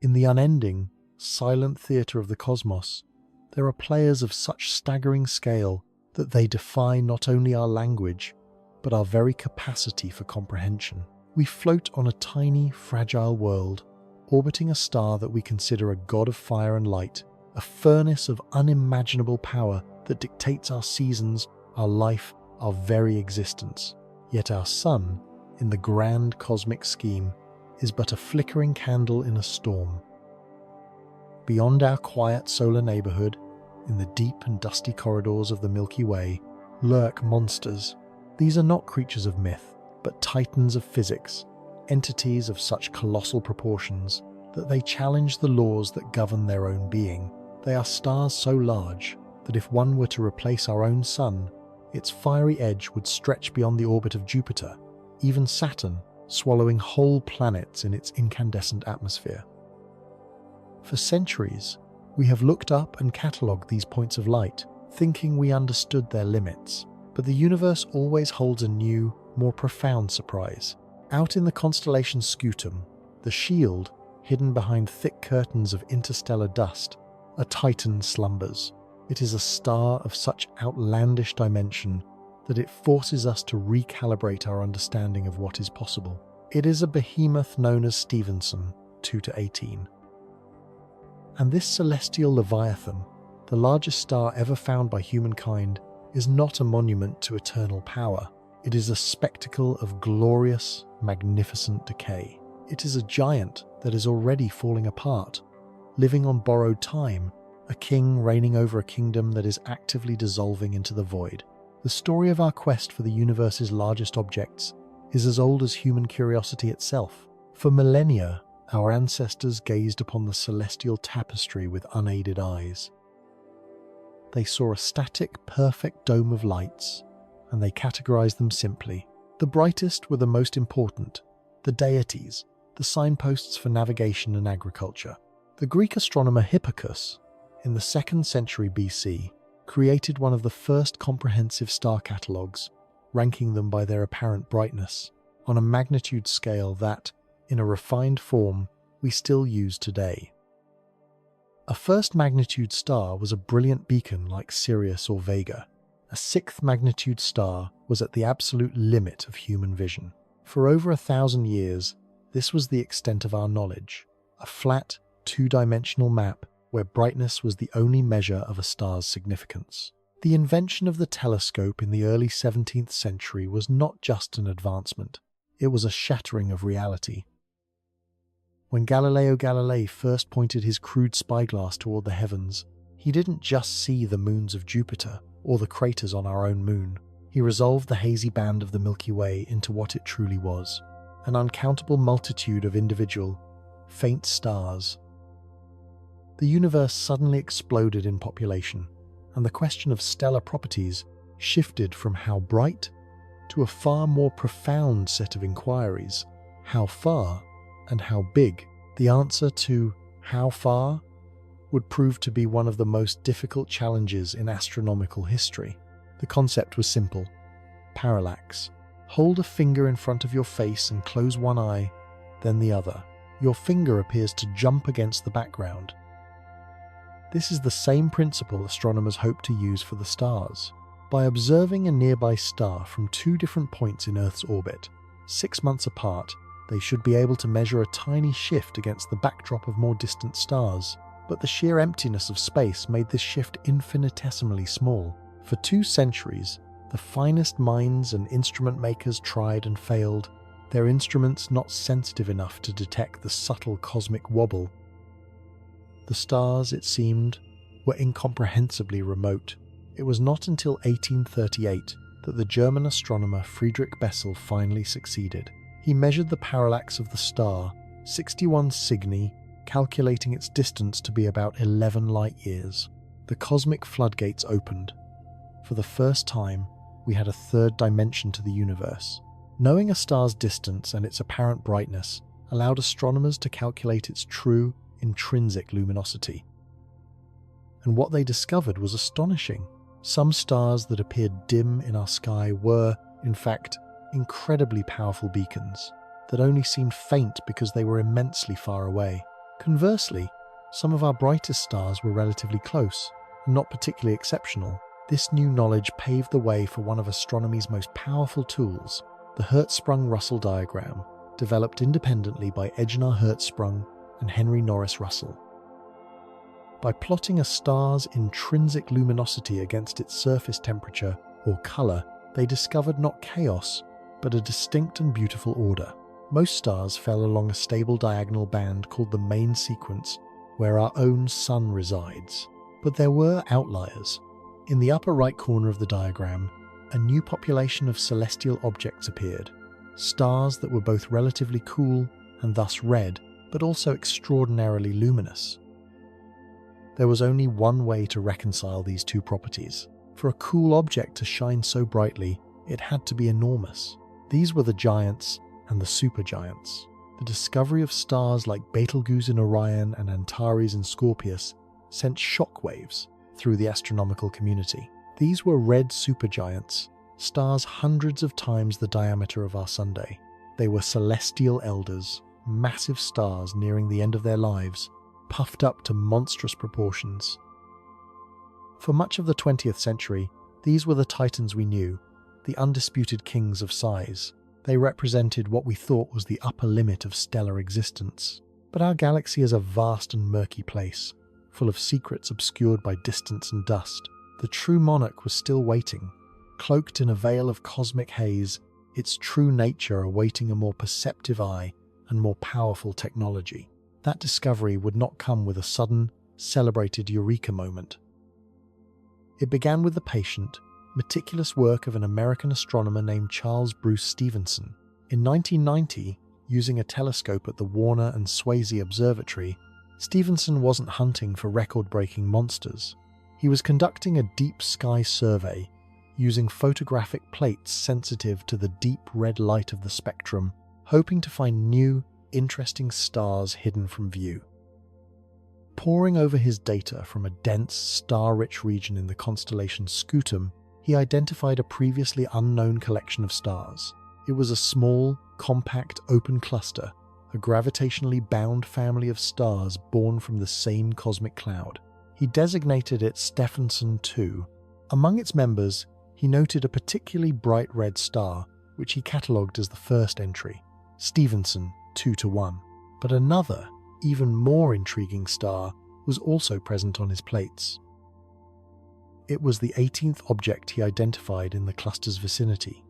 In the unending, silent theatre of the cosmos, there are players of such staggering scale that they defy not only our language, but our very capacity for comprehension. We float on a tiny, fragile world, orbiting a star that we consider a god of fire and light, a furnace of unimaginable power that dictates our seasons, our life, our very existence. Yet our sun, in the grand cosmic scheme, is but a flickering candle in a storm. Beyond our quiet solar neighborhood, in the deep and dusty corridors of the Milky Way, lurk monsters. These are not creatures of myth, but titans of physics, entities of such colossal proportions that they challenge the laws that govern their own being. They are stars so large that if one were to replace our own sun, its fiery edge would stretch beyond the orbit of Jupiter, even Saturn, swallowing whole planets in its incandescent atmosphere. For centuries, we have looked up and catalogued these points of light, thinking we understood their limits. But the universe always holds a new, more profound surprise. Out in the constellation Scutum, the shield, hidden behind thick curtains of interstellar dust, a titan slumbers. It is a star of such outlandish dimension that it forces us to recalibrate our understanding of what is possible. It is a behemoth known as Stephenson, 2-18. And this celestial leviathan, the largest star ever found by humankind, is not a monument to eternal power. It is a spectacle of glorious, magnificent decay. It is a giant that is already falling apart, living on borrowed time, a king reigning over a kingdom that is actively dissolving into the void. The story of our quest for the universe's largest objects is as old as human curiosity itself. For millennia, our ancestors gazed upon the celestial tapestry with unaided eyes. They saw a static, perfect dome of lights, and they categorized them simply. The brightest were the most important, the deities, the signposts for navigation and agriculture. The Greek astronomer Hipparchus, in the 2nd century BC, created one of the first comprehensive star catalogues, ranking them by their apparent brightness, on a magnitude scale that, in a refined form, we still use today. A first magnitude star was a brilliant beacon like Sirius or Vega. A 6th magnitude star was at the absolute limit of human vision. For over 1,000 years, this was the extent of our knowledge, a flat, two-dimensional map where brightness was the only measure of a star's significance. The invention of the telescope in the early 17th century was not just an advancement, it was a shattering of reality. When Galileo Galilei first pointed his crude spyglass toward the heavens, he didn't just see the moons of Jupiter or the craters on our own moon. He resolved the hazy band of the Milky Way into what it truly was, an uncountable multitude of individual, faint stars. The universe suddenly exploded in population, and the question of stellar properties shifted from how bright to a far more profound set of inquiries: how far and how big. The answer to how far would prove to be one of the most difficult challenges in astronomical history. The concept was simple: parallax. Hold a finger in front of your face and close one eye, then the other. Your finger appears to jump against the background. This is the same principle astronomers hope to use for the stars. By observing a nearby star from two different points in Earth's orbit, 6 months apart, they should be able to measure a tiny shift against the backdrop of more distant stars. But the sheer emptiness of space made this shift infinitesimally small. For 2 centuries, the finest minds and instrument makers tried and failed, their instruments not sensitive enough to detect the subtle cosmic wobble. The stars, it seemed, were incomprehensibly remote. It was not until 1838 that the German astronomer Friedrich Bessel finally succeeded. He measured the parallax of the star, 61 Cygni, calculating its distance to be about 11 light-years. The cosmic floodgates opened. For the first time, we had a third dimension to the universe. Knowing a star's distance and its apparent brightness allowed astronomers to calculate its true, intrinsic luminosity. And what they discovered was astonishing. Some stars that appeared dim in our sky were, in fact, incredibly powerful beacons that only seemed faint because they were immensely far away. Conversely, some of our brightest stars were relatively close and not particularly exceptional. This new knowledge paved the way for one of astronomy's most powerful tools, the Hertzsprung-Russell diagram, developed independently by Ejnar Hertzsprung and Henry Norris Russell. By plotting a star's intrinsic luminosity against its surface temperature or color, they discovered not chaos, but a distinct and beautiful order. Most stars fell along a stable diagonal band called the main sequence, where our own sun resides. But there were outliers. In the upper right corner of the diagram, a new population of celestial objects appeared, stars that were both relatively cool and thus red, but also extraordinarily luminous. There was only one way to reconcile these two properties. For a cool object to shine so brightly, it had to be enormous. These were the giants and the supergiants. The discovery of stars like Betelgeuse in Orion and Antares in Scorpius sent shockwaves through the astronomical community. These were red supergiants, stars hundreds of times the diameter of our Sunday. They were celestial elders, massive stars nearing the end of their lives, puffed up to monstrous proportions. For much of the 20th century, these were the titans we knew, the undisputed kings of size. They represented what we thought was the upper limit of stellar existence. But our galaxy is a vast and murky place, full of secrets obscured by distance and dust. The true monarch was still waiting, cloaked in a veil of cosmic haze, its true nature awaiting a more perceptive eye and more powerful technology. That discovery would not come with a sudden, celebrated eureka moment. It began with the patient, meticulous work of an American astronomer named Charles Bruce Stephenson. In 1990, using a telescope at the Warner and Swayze Observatory, Stephenson wasn't hunting for record-breaking monsters. He was conducting a deep sky survey, using photographic plates sensitive to the deep red light of the spectrum, hoping to find new, interesting stars hidden from view. Poring over his data from a dense, star-rich region in the constellation Scutum, he identified a previously unknown collection of stars. It was a small, compact, open cluster, a gravitationally bound family of stars born from the same cosmic cloud. He designated it Stephenson 2. Among its members, he noted a particularly bright red star, which he catalogued as the first entry, Stephenson 2-1. But another, even more intriguing star was also present on his plates. It was the 18th object he identified in the cluster's vicinity.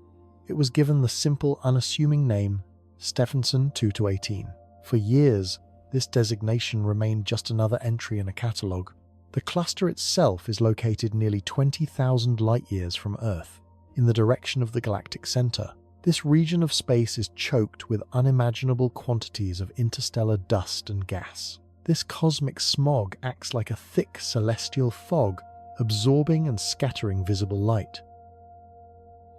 It was given the simple, unassuming name Stephenson 2-18. For years, this designation remained just another entry in a catalogue. The cluster itself is located nearly 20,000 light-years from Earth, in the direction of the galactic center. This region of space is choked with unimaginable quantities of interstellar dust and gas. This cosmic smog acts like a thick celestial fog, absorbing and scattering visible light.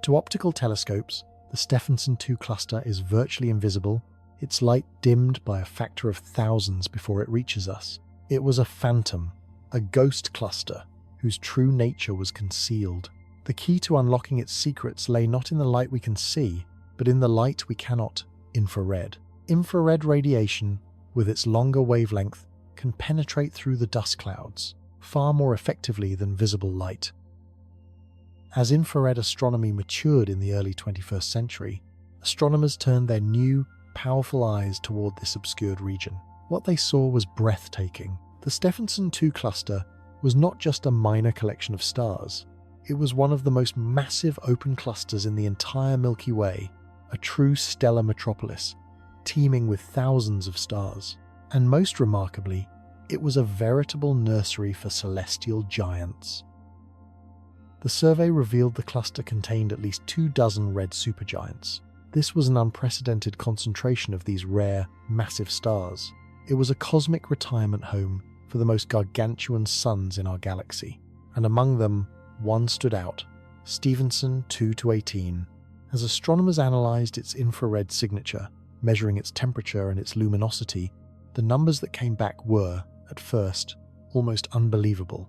To optical telescopes, the Stephenson 2 cluster is virtually invisible, its light dimmed by a factor of thousands before it reaches us. It was a phantom, a ghost cluster, whose true nature was concealed. The key to unlocking its secrets lay not in the light we can see, but in the light we cannot, infrared. Infrared radiation, with its longer wavelength, can penetrate through the dust clouds, far more effectively than visible light. As infrared astronomy matured in the early 21st century, astronomers turned their new, powerful eyes toward this obscured region. What they saw was breathtaking. The Stephenson 2 cluster was not just a minor collection of stars. It was one of the most massive open clusters in the entire Milky Way, a true stellar metropolis, teeming with thousands of stars. And most remarkably, it was a veritable nursery for celestial giants. The survey revealed the cluster contained at least 24 red supergiants. This was an unprecedented concentration of these rare, massive stars. It was a cosmic retirement home for the most gargantuan suns in our galaxy, and among them, one stood out, Stephenson 2-18. As astronomers analysed its infrared signature, measuring its temperature and its luminosity, the numbers that came back were, at first, almost unbelievable.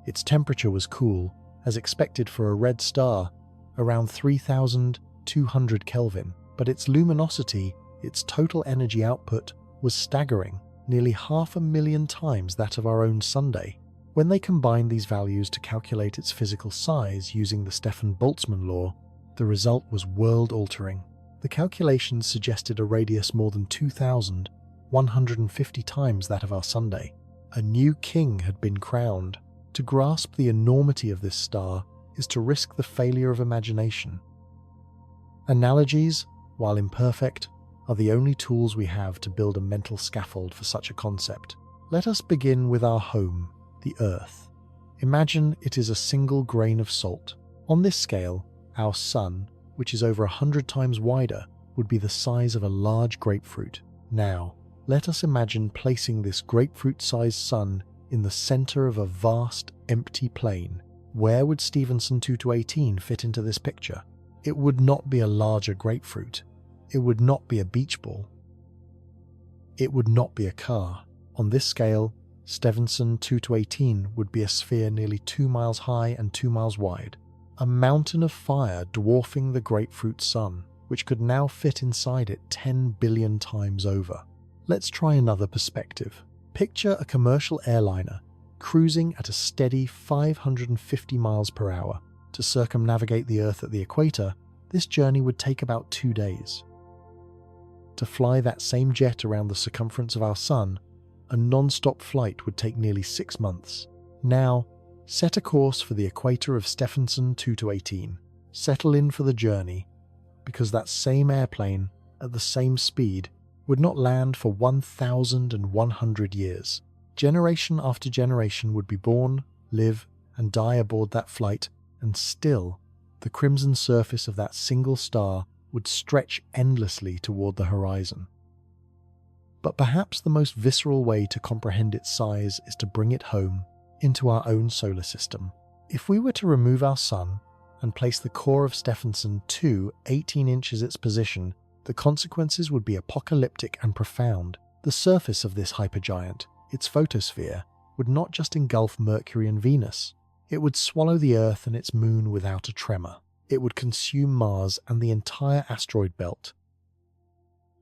Its temperature was cool, as expected for a red star, around 3,200 Kelvin, but its luminosity, its total energy output, was staggering, nearly 500,000 times that of our own Sunday. When they combined these values to calculate its physical size using the Stefan-Boltzmann law, the result was world-altering. The calculations suggested a radius more than 2,150 times that of our Sunday. A new king had been crowned. To grasp the enormity of this star is to risk the failure of imagination. Analogies, while imperfect, are the only tools we have to build a mental scaffold for such a concept. Let us begin with our home, the Earth. Imagine it is a single grain of salt. On this scale, our Sun, which is over 100 times wider, would be the size of a large grapefruit. Now, let us imagine placing this grapefruit-sized Sun in the center of a vast, empty plain. Where would Stephenson 2-18 fit into this picture? It would not be a larger grapefruit. It would not be a beach ball. It would not be a car. On this scale, Stephenson 2-18 would be a sphere nearly 2 miles high and 2 miles wide. A mountain of fire dwarfing the grapefruit Sun, which could now fit inside it 10 billion times over. Let's try another perspective. Picture a commercial airliner cruising at a steady 550 miles per hour. To circumnavigate the Earth at the equator, this journey would take about 2 days. To fly that same jet around the circumference of our Sun, a non-stop flight would take nearly 6 months. Now, set a course for the equator of Stephenson 2-18. Settle in for the journey, because that same airplane, at the same speed, would not land for 1,100 years. Generation after generation would be born, live, and die aboard that flight, and still, the crimson surface of that single star would stretch endlessly toward the horizon. But perhaps the most visceral way to comprehend its size is to bring it home, into our own solar system. If we were to remove our Sun and place the core of Stephenson 2 18 inches its position, the consequences would be apocalyptic and profound. The surface of this hypergiant, its photosphere, would not just engulf Mercury and Venus. It would swallow the Earth and its moon without a tremor. It would consume Mars and the entire asteroid belt.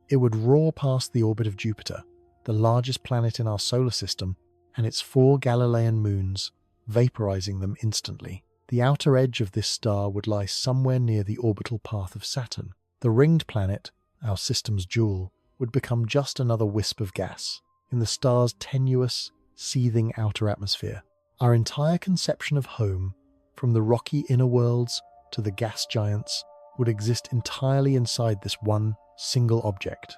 It would roar past the orbit of Jupiter, the largest planet in our solar system, and its 4 Galilean moons, vaporizing them instantly. The outer edge of this star would lie somewhere near the orbital path of Saturn. The ringed planet, our system's jewel, would become just another wisp of gas in the star's tenuous, seething outer atmosphere. Our entire conception of home, from the rocky inner worlds to the gas giants, would exist entirely inside this one single object.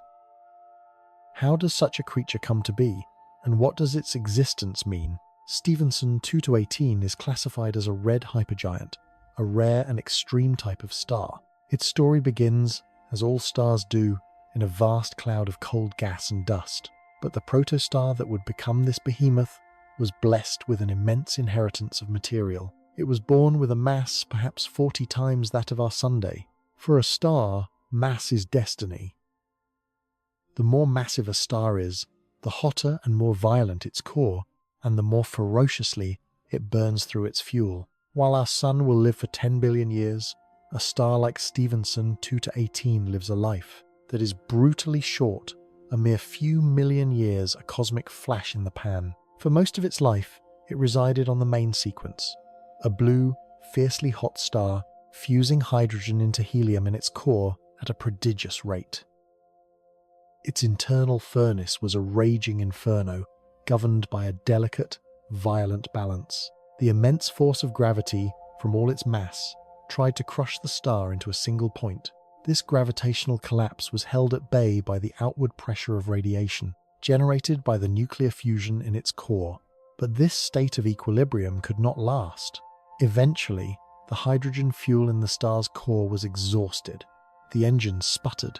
How does such a creature come to be, and what does its existence mean? Stephenson 2-18 is classified as a red hypergiant, a rare and extreme type of star. Its story begins, as all stars do, in a vast cloud of cold gas and dust. But the protostar that would become this behemoth was blessed with an immense inheritance of material. It was born with a mass perhaps 40 times that of our Sunday. For a star, mass is destiny. The more massive a star is, the hotter and more violent its core, and the more ferociously it burns through its fuel. While our Sun will live for 10 billion years, a star like Stephenson 2-18 lives a life that is brutally short, a mere few million years, a cosmic flash in the pan. For most of its life, it resided on the main sequence, a blue, fiercely hot star fusing hydrogen into helium in its core at a prodigious rate. Its internal furnace was a raging inferno, governed by a delicate, violent balance. The immense force of gravity, from all its mass, tried to crush the star into a single point. This gravitational collapse was held at bay by the outward pressure of radiation, generated by the nuclear fusion in its core. But this state of equilibrium could not last. Eventually, the hydrogen fuel in the star's core was exhausted. The engines sputtered.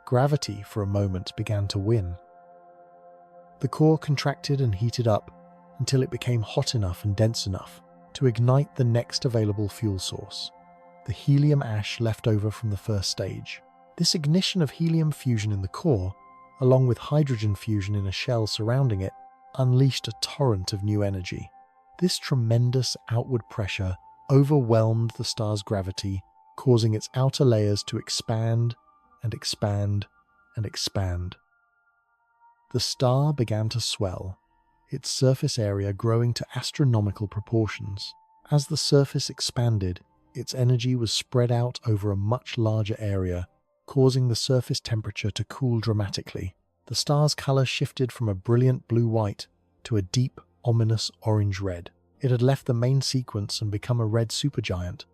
Gravity, for a moment, began to win. The core contracted and heated up until it became hot enough and dense enough to ignite the next available fuel source, the helium ash left over from the first stage. This ignition of helium fusion in the core, along with hydrogen fusion in a shell surrounding it, unleashed a torrent of new energy. This tremendous outward pressure overwhelmed the star's gravity, causing its outer layers to expand and expand and expand. The star began to swell, its surface area growing to astronomical proportions. As the surface expanded, its energy was spread out over a much larger area, causing the surface temperature to cool dramatically. The star's color shifted from a brilliant blue-white to a deep, ominous orange-red. It had left the main sequence and become a red supergiant.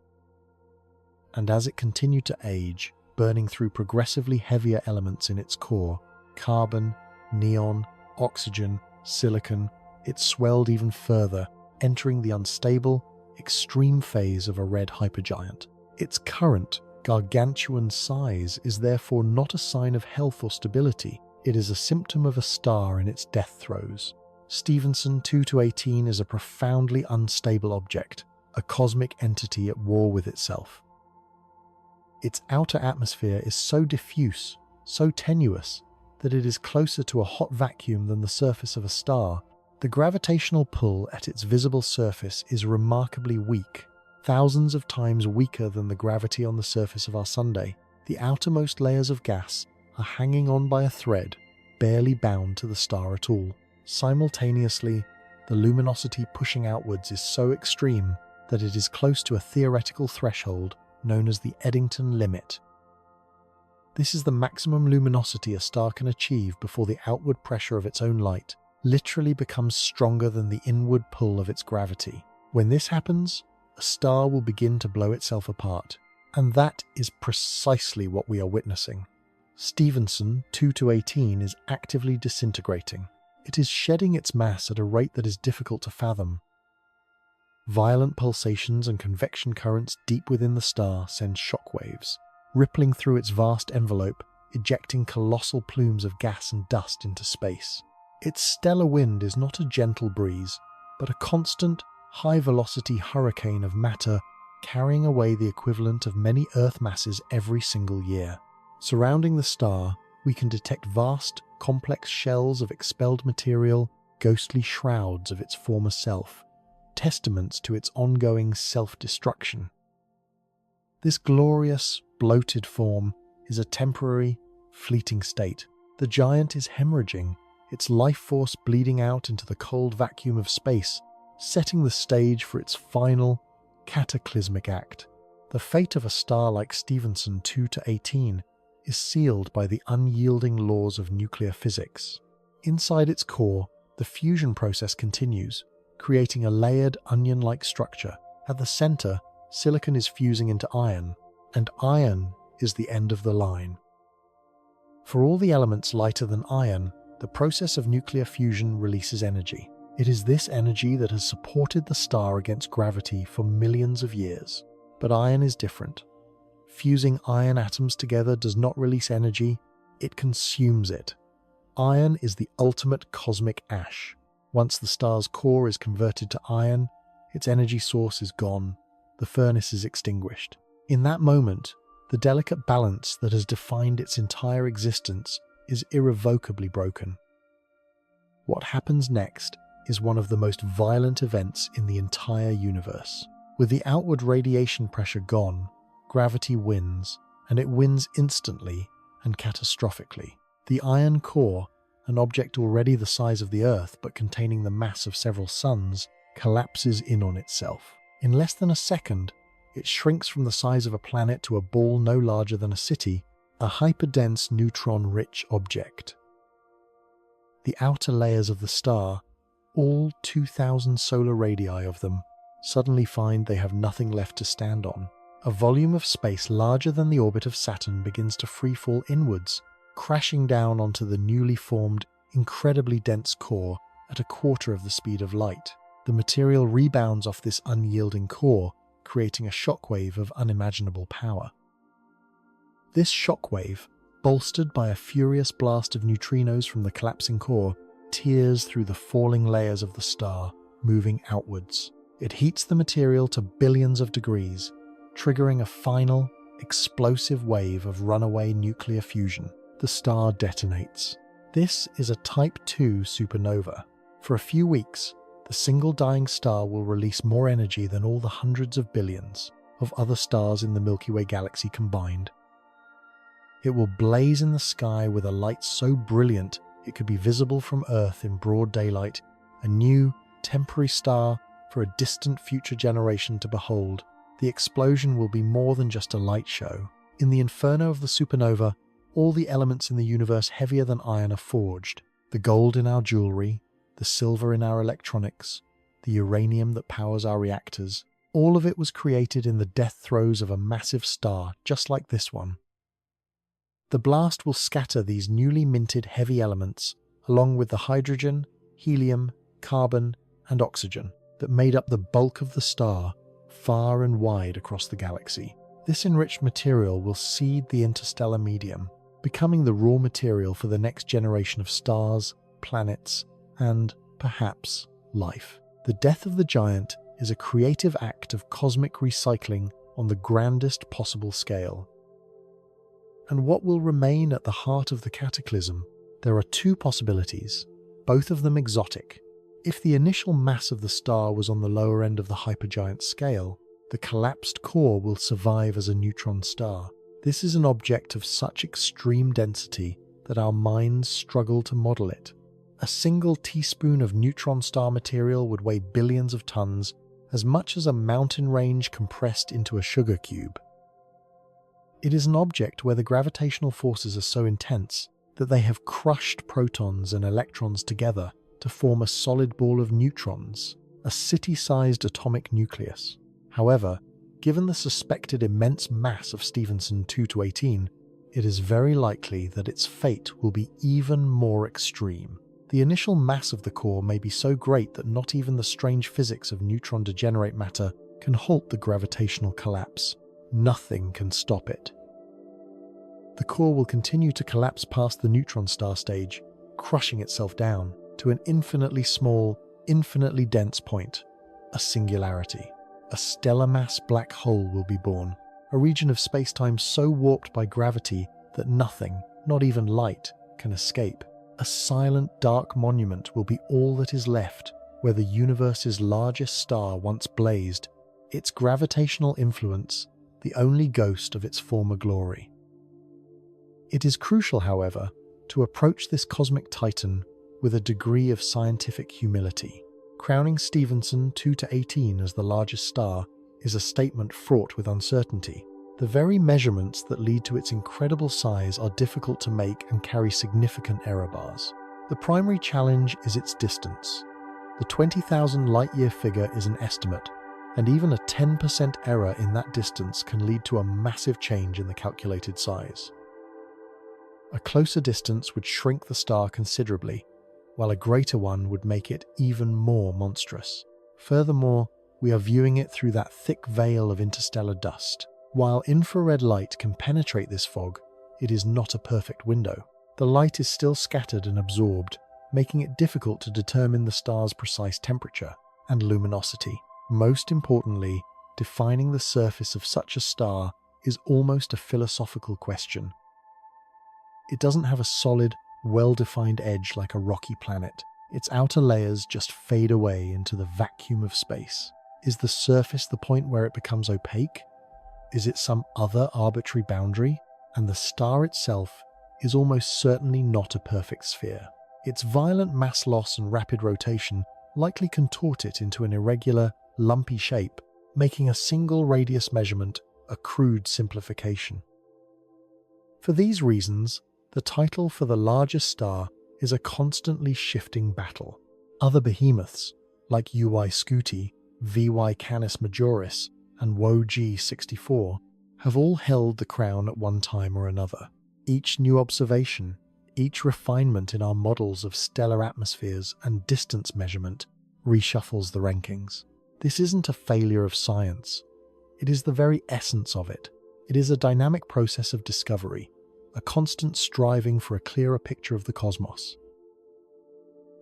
And as it continued to age, burning through progressively heavier elements in its core, carbon, neon, oxygen, silicon, it swelled even further, entering the unstable, extreme phase of a red hypergiant. Its current, gargantuan size is therefore not a sign of health or stability. It is a symptom of a star in its death throes. Stephenson 2-18 is a profoundly unstable object, a cosmic entity at war with itself. Its outer atmosphere is so diffuse, so tenuous, that it is closer to a hot vacuum than the surface of a star. The gravitational pull at its visible surface is remarkably weak, thousands of times weaker than the gravity on the surface of our Sunday. The outermost layers of gas are hanging on by a thread, barely bound to the star at all. Simultaneously, the luminosity pushing outwards is so extreme that it is close to a theoretical threshold known as the Eddington limit. This is the maximum luminosity a star can achieve before the outward pressure of its own light literally becomes stronger than the inward pull of its gravity. When this happens, a star will begin to blow itself apart, and that is precisely what we are witnessing. Stephenson 2-18 is actively disintegrating. It is shedding its mass at a rate that is difficult to fathom. Violent pulsations and convection currents deep within the star send shockwaves, rippling through its vast envelope, ejecting colossal plumes of gas and dust into space. Its stellar wind is not a gentle breeze, but a constant, high-velocity hurricane of matter carrying away the equivalent of many Earth masses every single year. Surrounding the star, we can detect vast, complex shells of expelled material, ghostly shrouds of its former self, testaments to its ongoing self-destruction. This glorious, bloated form is a temporary, fleeting state. The giant is hemorrhaging, its life force bleeding out into the cold vacuum of space, setting the stage for its final, cataclysmic act. The fate of a star like Stephenson 2-18 is sealed by the unyielding laws of nuclear physics. Inside its core, the fusion process continues, creating a layered onion-like structure. At the center, silicon is fusing into iron, and iron is the end of the line. For all the elements lighter than iron, the process of nuclear fusion releases energy. It is this energy that has supported the star against gravity for millions of years. But iron is different. Fusing iron atoms together does not release energy, it consumes it. Iron is the ultimate cosmic ash. Once the star's core is converted to iron, its energy source is gone, the furnace is extinguished. In that moment, the delicate balance that has defined its entire existence is irrevocably broken. What happens next is one of the most violent events in the entire universe. With the outward radiation pressure gone, gravity wins, and it wins instantly and catastrophically. The iron core, an object already the size of the Earth but containing the mass of several suns, collapses in on itself. In less than a second, it shrinks from the size of a planet to a ball no larger than a city, a hyperdense neutron-rich object. The outer layers of the star, all 2,000 solar radii of them, suddenly find they have nothing left to stand on. A volume of space larger than the orbit of Saturn begins to freefall inwards, crashing down onto the newly formed, incredibly dense core at a quarter of the speed of light. The material rebounds off this unyielding core, creating a shockwave of unimaginable power. This shockwave, bolstered by a furious blast of neutrinos from the collapsing core, tears through the falling layers of the star, moving outwards. It heats the material to billions of degrees, triggering a final, explosive wave of runaway nuclear fusion. The star detonates. This is a Type II supernova. For a few weeks, the single dying star will release more energy than all the hundreds of billions of other stars in the Milky Way galaxy combined. It will blaze in the sky with a light so brilliant It could be visible from Earth in broad daylight, a new, temporary star for a distant future generation to behold. The explosion will be more than just a light show. In the inferno of the supernova, all the elements in the universe heavier than iron are forged. The gold in our jewelry, the silver in our electronics, the uranium that powers our reactors. All of it was created in the death throes of a massive star just like this one. The blast will scatter these newly minted heavy elements, along with the hydrogen, helium, carbon, and oxygen that made up the bulk of the star, far and wide across the galaxy. This enriched material will seed the interstellar medium, becoming the raw material for the next generation of stars, planets, and, perhaps, life. The death of the giant is a creative act of cosmic recycling on the grandest possible scale. And what will remain at the heart of the cataclysm? There are two possibilities, both of them exotic. If the initial mass of the star was on the lower end of the hypergiant scale, the collapsed core will survive as a neutron star. This is an object of such extreme density that our minds struggle to model it. A single teaspoon of neutron star material would weigh billions of tons, as much as a mountain range compressed into a sugar cube. It is an object where the gravitational forces are so intense that they have crushed protons and electrons together to form a solid ball of neutrons, a city-sized atomic nucleus. However, given the suspected immense mass of Stephenson 2-18, it is very likely that its fate will be even more extreme. The initial mass of the core may be so great that not even the strange physics of neutron degenerate matter can halt the gravitational collapse. Nothing can stop it. The core will continue to collapse past the neutron star stage, crushing itself down to an infinitely small, infinitely dense point, a singularity. A stellar mass black hole will be born, a region of space-time so warped by gravity that nothing, not even light, can escape. A silent, dark monument will be all that is left where the universe's largest star once blazed, its gravitational influence the only ghost of its former glory. It is crucial, however, to approach this cosmic titan with a degree of scientific humility. Crowning Stephenson 2-18 as the largest star is a statement fraught with uncertainty. The very measurements that lead to its incredible size are difficult to make and carry significant error bars. The primary challenge is its distance. The 20,000 light-year figure is an estimate, and even a 10% error in that distance can lead to a massive change in the calculated size. A closer distance would shrink the star considerably, while a greater one would make it even more monstrous. Furthermore, we are viewing it through that thick veil of interstellar dust. While infrared light can penetrate this fog, it is not a perfect window. The light is still scattered and absorbed, making it difficult to determine the star's precise temperature and luminosity. Most importantly, defining the surface of such a star is almost a philosophical question. It doesn't have a solid, well-defined edge like a rocky planet. Its outer layers just fade away into the vacuum of space. Is the surface the point where it becomes opaque? Is it some other arbitrary boundary? And the star itself is almost certainly not a perfect sphere. Its violent mass loss and rapid rotation likely contort it into an irregular, lumpy shape, making a single radius measurement a crude simplification. For these reasons, the title for the largest star is a constantly shifting battle. Other behemoths, like UY Scuti, VY Canis Majoris, and WO G64, have all held the crown at one time or another. Each new observation, each refinement in our models of stellar atmospheres and distance measurement reshuffles the rankings. This isn't a failure of science. It is the very essence of it. It is a dynamic process of discovery, a constant striving for a clearer picture of the cosmos.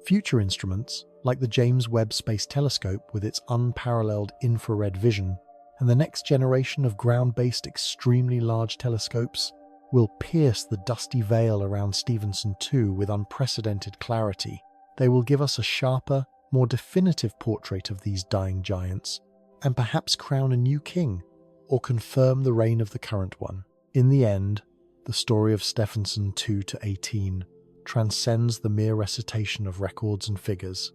Future instruments, like the James Webb Space Telescope with its unparalleled infrared vision, and the next generation of ground-based extremely large telescopes, will pierce the dusty veil around Stephenson 2 with unprecedented clarity. They will give us a sharper, more definitive portrait of these dying giants, and perhaps crown a new king, or confirm the reign of the current one. In the end, the story of Stephenson 2-18 transcends the mere recitation of records and figures.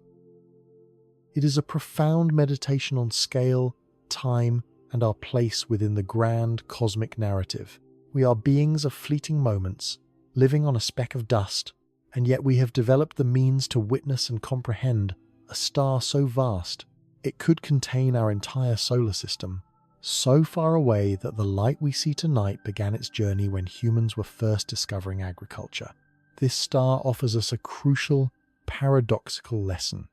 It is a profound meditation on scale, time, and our place within the grand cosmic narrative. We are beings of fleeting moments, living on a speck of dust, and yet we have developed the means to witness and comprehend a star so vast it could contain our entire solar system, so far away that the light we see tonight began its journey when humans were first discovering agriculture. This star offers us a crucial, paradoxical lesson.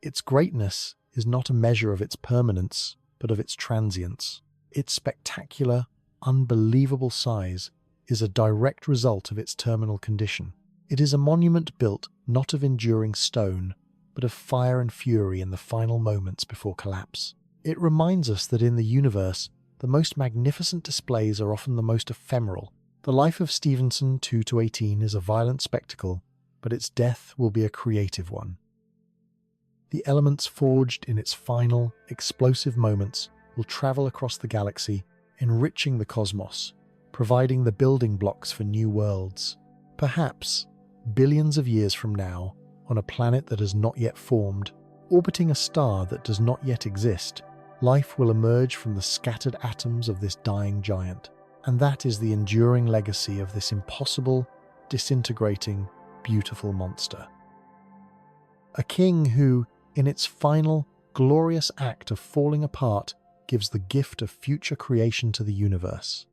Its greatness is not a measure of its permanence, but of its transience. Its spectacular, unbelievable size is a direct result of its terminal condition. It is a monument built not of enduring stone, but of fire and fury in the final moments before collapse. It reminds us that in the universe, the most magnificent displays are often the most ephemeral. The life of Stephenson 2-18 is a violent spectacle, but its death will be a creative one. The elements forged in its final, explosive moments will travel across the galaxy, enriching the cosmos, providing the building blocks for new worlds. Perhaps, billions of years from now, on a planet that has not yet formed, orbiting a star that does not yet exist, life will emerge from the scattered atoms of this dying giant. And that is the enduring legacy of this impossible, disintegrating, beautiful monster. A king who, in its final, glorious act of falling apart, gives the gift of future creation to the universe.